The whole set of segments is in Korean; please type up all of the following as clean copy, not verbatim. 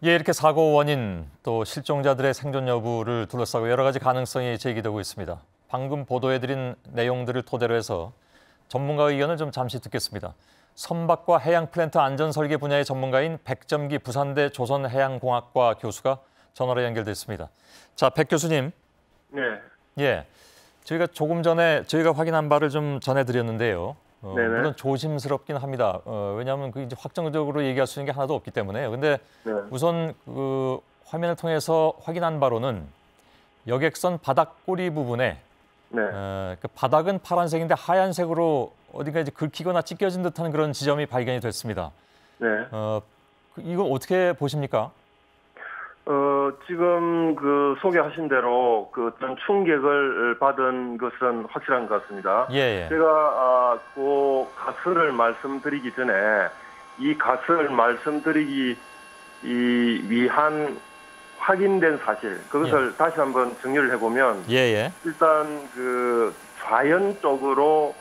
예, 이렇게 사고 원인 또 실종자들의 생존 여부를 둘러싸고 여러 가지 가능성이 제기되고 있습니다. 방금 보도해드린 내용들을 토대로 해서 전문가 의견을 좀 잠시 듣겠습니다. 선박과 해양 플랜트 안전 설계 분야의 전문가인 백점기 부산대 조선해양공학과 교수가 전화로 연결됐습니다. 자, 백 교수님. 네. 예, 저희가 조금 전에 저희가 확인한 바를 좀 전해드렸는데요. 물론 조심스럽긴 합니다. 왜냐하면 그 이제 확정적으로 얘기할 수 있는 게 하나도 없기 때문에요. 근데 우선 그 화면을 통해서 확인한 바로는 여객선 바닥꼬리 부분에 그 바닥은 파란색인데 하얀색으로 어딘가 이제 긁히거나 찢겨진 듯한 그런 지점이 발견이 됐습니다. 네. 이거 어떻게 보십니까? 지금 그 소개하신 대로 그 어떤 충격을 받은 것은 확실한 것 같습니다. 예. 제가 그 가설을 말씀드리기 전에 이 가설을 말씀드리기 위한 확인된 사실 그것을 다시 한번 정리를 해보면 일단 그 좌연 쪽으로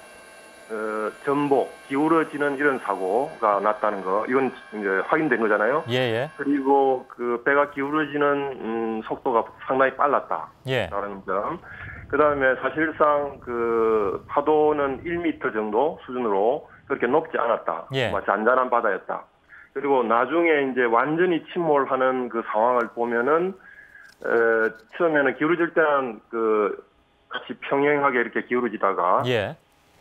전복, 기울어지는 이런 사고가 났다는 거, 이건 이제 확인된 거잖아요. 그리고 그 배가 기울어지는 속도가 상당히 빨랐다라는 점. 그 다음에 사실상 그 파도는 1m 정도 수준으로 그렇게 높지 않았다. 잔잔한 바다였다. 그리고 나중에 이제 완전히 침몰하는 그 상황을 보면은, 처음에는 기울어질 때는 그 같이 평행하게 이렇게 기울어지다가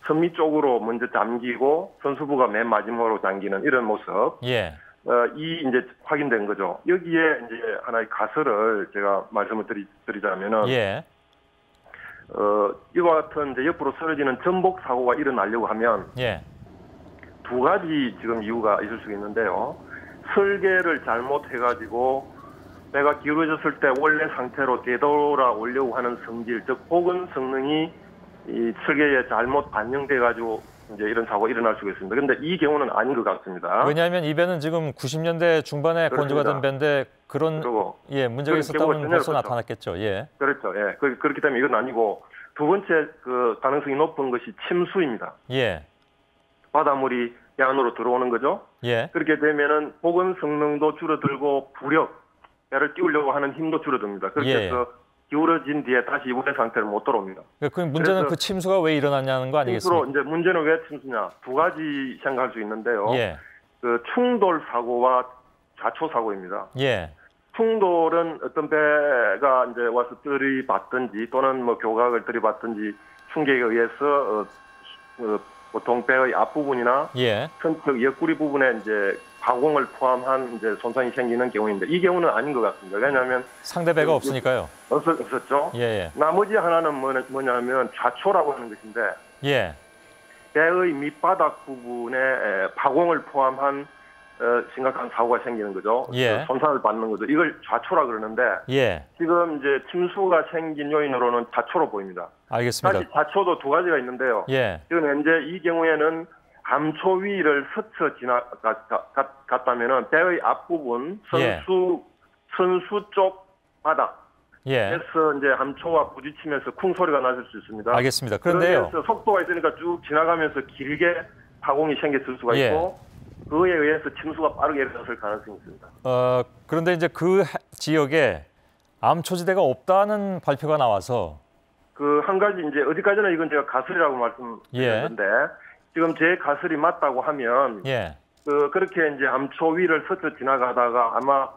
선미 쪽으로 먼저 잠기고 선수부가 맨 마지막으로 잠기는 이런 모습. 이 이제 확인된 거죠. 여기에 이제 하나의 가설을 제가 말씀을 드리자면은, 이와 같은 이제 옆으로 쓰러지는 전복 사고가 일어나려고 하면, 두 가지 지금 이유가 있을 수 있는데요. 설계를 잘못해가지고 배가 기울어졌을 때 원래 상태로 되돌아오려고 하는 성질, 즉 복원 성능이 이 설계에 잘못 반영돼가지고 이제 이런 사고가 일어날 수가 있습니다. 그런데 이 경우는 아닌 것 같습니다. 왜냐하면 이 배는 지금 90년대 중반에 건조가 된 배인데 그런 문제가 있었다면 벌써 나타났겠죠. 그렇죠. 그렇기 때문에 이건 아니고 두 번째 그 가능성이 높은 것이 침수입니다. 바닷물이 배 안으로 들어오는 거죠. 그렇게 되면은 복원 성능도 줄어들고 부력, 배를 띄우려고 하는 힘도 줄어듭니다. 그렇게 해서 기울어진 뒤에 다시 원래 상태로 못 돌아옵니다. 그 문제는 그 침수가 왜 일어났냐는 거 아니겠습니까? 이제 문제는 왜 침수냐? 두 가지 생각할 수 있는데요. 그 충돌 사고와 좌초 사고입니다. 충돌은 어떤 배가 이제 와서 들이받든지 또는 뭐 교각을 들이받든지 충격에 의해서 보통 배의 앞부분이나 선측 옆구리 부분에 이제 가공을 포함한 이제 손상이 생기는 경우인데 이 경우는 아닌 것 같습니다. 왜냐하면 상대 배가 없으니까요. 없었죠. 나머지 하나는 뭐냐면 좌초라고 하는 것인데 배의 밑바닥 부분에 파공을 포함한 심각한 사고가 생기는 거죠. 손상을 받는 거죠. 이걸 좌초라 그러는데 지금 이제 침수가 생긴 요인으로는 좌초로 보입니다. 알겠습니다. 사실 좌초도 두 가지가 있는데요. 지금 현재 이 경우에는 암초 위를 스쳐 지나갔다면은 배의 앞부분 선수 쪽 바닥 에서 이제 암초와 부딪히면서 쿵 소리가 나실 수 있습니다. 알겠습니다. 그런데요. 그래서 속도가 있으니까 쭉 지나가면서 길게 파공이 생겼을 수가 있고 그에 의해서 침수가 빠르게 일어났을 가능성이 있습니다. 그런데 이제 그 지역에 암초지대가 없다는 발표가 나와서 그 한 가지 이제 어디까지나 이건 제가 가설이라고 말씀드렸는데 지금 제 가설이 맞다고 하면 그렇게 이제 암초 위를 스쳐 지나가다가 아마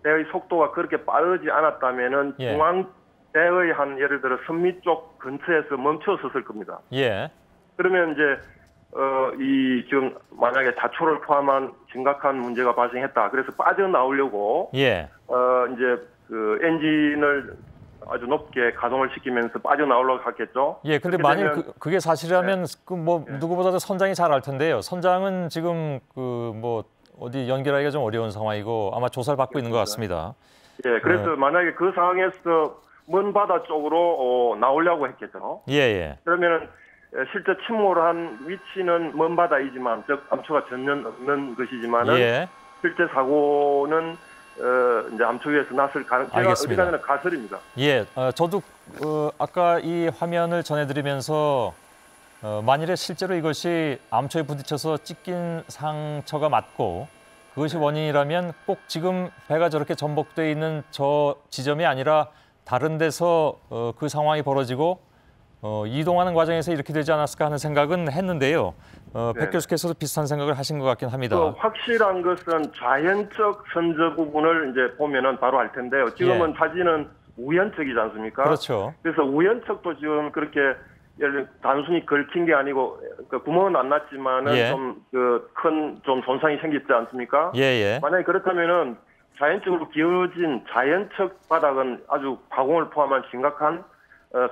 배의 속도가 그렇게 빠르지 않았다면은 중앙 배의 한 예를 들어 선미 쪽 근처에서 멈춰섰을 겁니다. 그러면 이제 이 지금 만약에 좌초를 포함한 심각한 문제가 발생했다. 그래서 빠져나오려고 이제 그 엔진을 아주 높게 가동을 시키면서 빠져나오려고 했겠죠. 근데 만일 그게 사실이라면 그 뭐 누구보다도 선장이 잘 알 텐데요. 선장은 지금 그 뭐 어디 연결하기가 좀 어려운 상황이고 아마 조사를 받고 있는 것 같습니다. 그래서 만약에 그 상황에서 먼 바다 쪽으로 나오려고 했겠죠. 그러면은 실제 침몰한 위치는 먼 바다이지만 즉 암초가 전혀 없는 것이지만은 실제 사고는 이제 암초 위에서 났을 가능성이 어디까지나 가설입니다. 저도 아까 이 화면을 전해드리면서 만일에 실제로 이것이 암초에 부딪혀서 찢긴 상처가 맞고 그것이 원인이라면 꼭 지금 배가 저렇게 전복돼 있는 저 지점이 아니라 다른 데서 그 상황이 벌어지고 이동하는 과정에서 이렇게 되지 않았을까 하는 생각은 했는데요. 백 교수께서도 비슷한 생각을 하신 것 같긴 합니다. 확실한 것은 자연적 선저 부분을 이제 보면은 바로 알 텐데요. 지금은 사진은 우연척이지 않습니까? 그렇죠. 그래서 우연척도 지금 그렇게 단순히 긁힌 게 아니고 구멍은 안 났지만은 좀 큰 좀 손상이 생겼지 않습니까? 만약에 그렇다면은 자연적으로 기울어진 자연척 바닥은 아주 가공을 포함한 심각한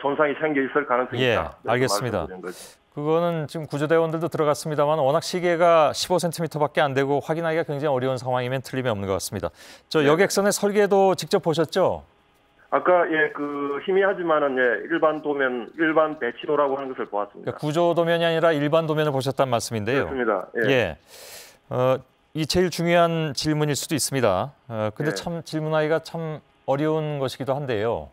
손상이 생겨 있을 가능성이 있다. 알겠습니다. 그거는 지금 구조대원들도 들어갔습니다만 워낙 시계가 15cm밖에 안 되고 확인하기가 굉장히 어려운 상황이면 틀림이 없는 것 같습니다. 저 여객선의 설계도 직접 보셨죠? 아까 그 희미하지만은 일반 도면, 일반 배치도라고 하는 것을 보았습니다. 그러니까 구조 도면이 아니라 일반 도면을 보셨단 말씀인데요. 그렇습니다. 이 제일 중요한 질문일 수도 있습니다. 근데 참 질문하기가 참 어려운 것이기도 한데요.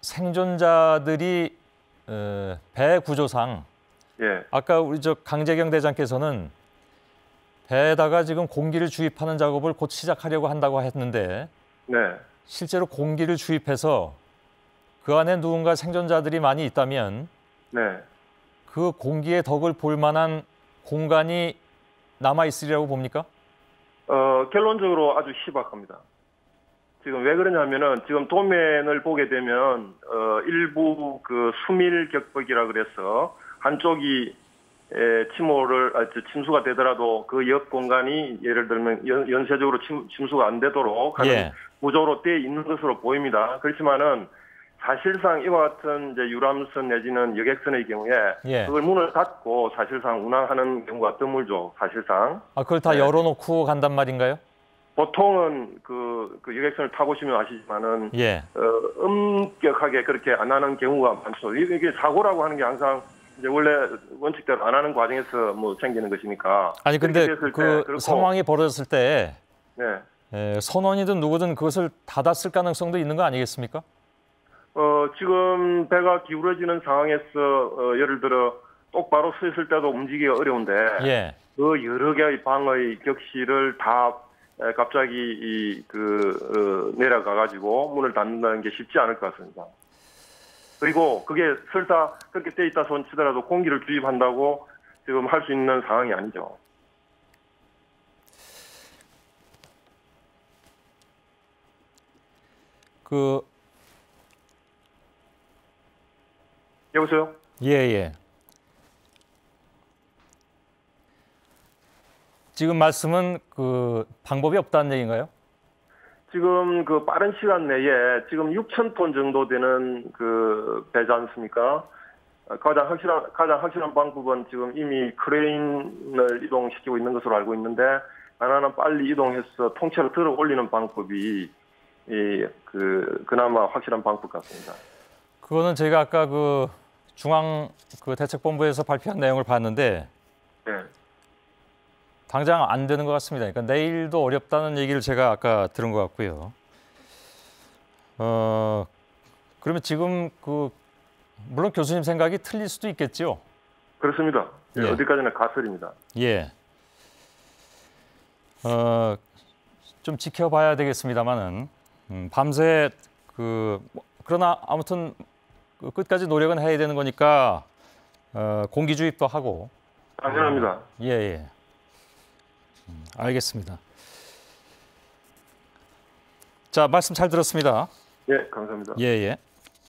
생존자들이 배 구조상 아까 우리 저 강재경 대장께서는 배에다가 지금 공기를 주입하는 작업을 곧 시작하려고 한다고 했는데 실제로 공기를 주입해서 그 안에 누군가 생존자들이 많이 있다면 그 공기의 덕을 볼 만한 공간이 남아 있으리라고 봅니까? 결론적으로 아주 희박합니다. 지금 왜 그러냐면은 지금 도면을 보게 되면 일부 그 수밀 격벽이라 그래서 한쪽이 침수가 되더라도 그 옆 공간이 예를 들면 연쇄적으로 침수가 안 되도록 하는 구조로 되어 있는 것으로 보입니다. 그렇지만은 사실상 이와 같은 이제 유람선 내지는 여객선의 경우에 그걸 문을 닫고 사실상 운항하는 경우가 드물죠. 사실상. 그걸 다 열어놓고 간단 말인가요? 보통은 그 여객선을 타보시면 아시지만은 엄격하게 그렇게 안 하는 경우가 많죠. 이게 사고라고 하는 게 항상 이제 원래 원칙대로 안 하는 과정에서 뭐 생기는 것이니까. 아니 근데 그 상황이 벌어졌을 때 선원이든 누구든 그것을 닫았을 가능성도 있는 거 아니겠습니까? 지금 배가 기울어지는 상황에서 예를 들어 똑바로 서 있을 때도 움직이기가 어려운데 그 여러 개의 방의 격실을 다 갑자기 내려가 가지고 문을 닫는다는 게 쉽지 않을 것 같습니다. 그리고 그게 설사 그렇게 돼 있다 손 치더라도 공기를 주입한다고 지금 할 수 있는 상황이 아니죠. 여보세요? 지금 말씀은 그 방법이 없다는 얘기인가요? 지금 그 빠른 시간 내에 지금 6,000톤 정도 되는 그 배지 않습니까? 가장 확실한 방법은 지금 이미 크레인을 이동시키고 있는 것으로 알고 있는데 하나는 빨리 이동해서 통째로 들어 올리는 방법이 그나마 확실한 방법 같습니다. 그거는 제가 아까 그 중앙 대책본부에서 발표한 내용을 봤는데 당장 안 되는 것 같습니다. 그러니까 내일도 어렵다는 얘기를 제가 아까 들은 것 같고요. 그러면 지금 물론 교수님 생각이 틀릴 수도 있겠죠? 그렇습니다. 어디까지나 가설입니다. 좀 지켜봐야 되겠습니다만은 밤새 그러나 아무튼 끝까지 노력은 해야 되는 거니까 공기 주입도 하고. 당연합니다. 알겠습니다. 자, 말씀 잘 들었습니다. 감사합니다.